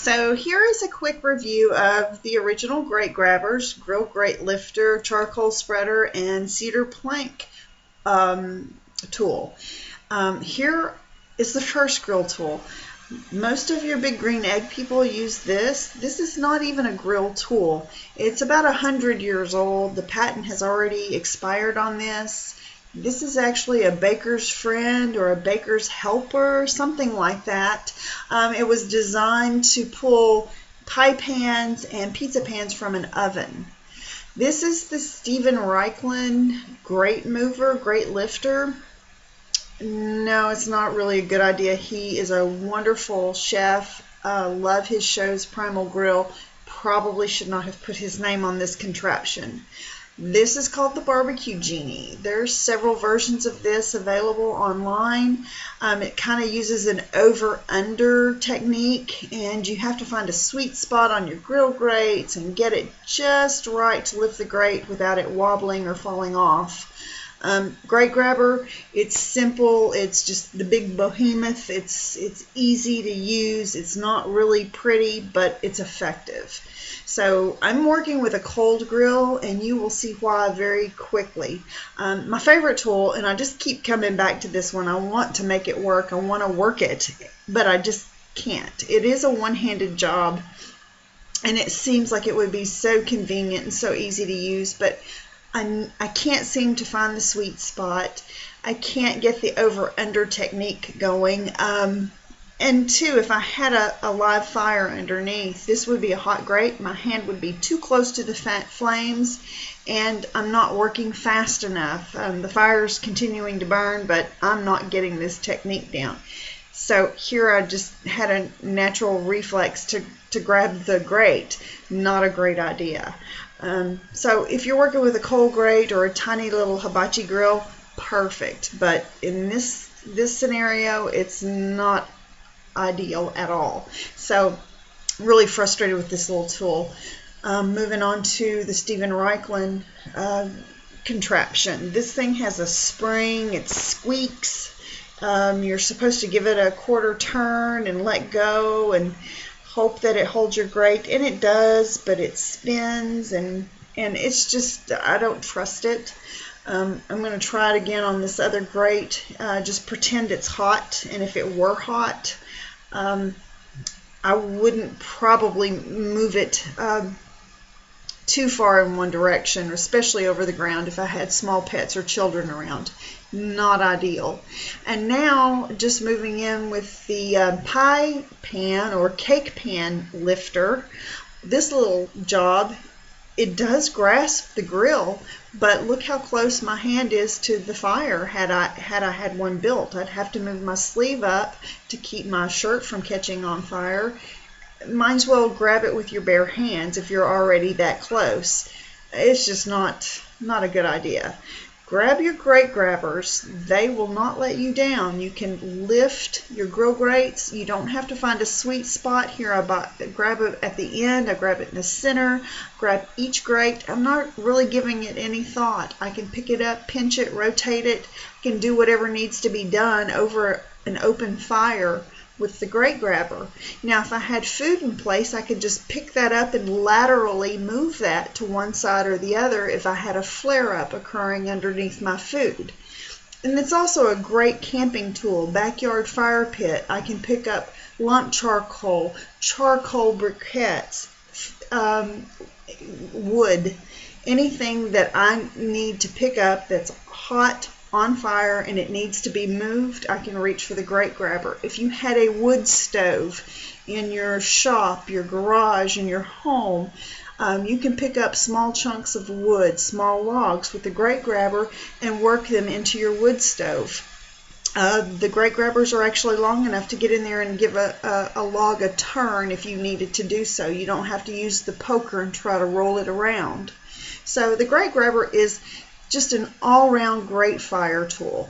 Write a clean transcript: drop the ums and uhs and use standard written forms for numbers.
So here is a quick review of the original grate grabbers, grill grate lifter, charcoal spreader, and cedar plank tool. Here is the first grill tool. Most of your big green egg people use this. This is not even a grill tool. It's about 100 years old. The patent has already expired on this. This is actually a baker's friend or a baker's helper, something like that. It was designed to pull pie pans and pizza pans from an oven. This is the Steven Reichlin grate mover, grate lifter. No, it's not really a good idea. He is a wonderful chef. Love his shows, Primal Grill. Probably should not have put his name on this contraption. This is called the Barbecue Genie. There's several versions of this available online. It kind of uses an over-under technique, and you have to find a sweet spot on your grill grates and get it just right to lift the grate without it wobbling or falling off. Grate grabber, it's simple, it's just the big behemoth, it's easy to use, it's not really pretty, but it's effective. So I'm working with a cold grill, and you will see why very quickly. My favorite tool, and I just keep coming back to this one, I want to make it work, I want to work it, but I just can't. It is a one-handed job, and it seems like it would be so convenient and so easy to use, but I can't seem to find the sweet spot. I can't get the over-under technique going. And two, if I had a live fire underneath, this would be a hot grate. My hand would be too close to the flames, and I'm not working fast enough. The fire's continuing to burn, but I'm not getting this technique down. So here I just had a natural reflex to grab the grate. Not a great idea. So if you're working with a coal grate or a tiny little hibachi grill, perfect. But in this scenario, it's not ideal at all. So really frustrated with this little tool. Moving on to the Steven Reichlin contraption. This thing has a spring. It squeaks. You're supposed to give it a quarter turn and let go and hope that it holds your grate, and it does, but it spins, and it's just, I don't trust it. I'm going to try it again on this other grate. Just pretend it's hot, and if it were hot, I wouldn't probably move it too far in one direction, especially over the ground if I had small pets or children around. Not ideal. And now just moving in with the pie pan or cake pan lifter. This little job, it does grasp the grill, but look how close my hand is to the fire. Had I had one built, I'd have to move my sleeve up to keep my shirt from catching on fire. Might as well grab it with your bare hands if you're already that close. It's just not a good idea. Grab your grate grabbers. They will not let you down. You can lift your grill grates. You don't have to find a sweet spot. Here I grab it at the end. I grab it in the center. Grab each grate. I'm not really giving it any thought. I can pick it up, pinch it, rotate it. I can do whatever needs to be done over an open fire with the grate grabber. Now if I had food in place, I could just pick that up and laterally move that to one side or the other if I had a flare-up occurring underneath my food. And it's also a great camping tool, backyard fire pit. I can pick up lump charcoal, charcoal briquettes, wood, anything that I need to pick up that's hot, on fire, and it needs to be moved, I can reach for the grate grabber. If you had a wood stove in your shop, your garage, in your home, you can pick up small chunks of wood, small logs with the grate grabber and work them into your wood stove. The grate grabbers are actually long enough to get in there and give a log a turn if you needed to do so. You don't have to use the poker and try to roll it around. So the grate grabber is just an all-round great fire tool.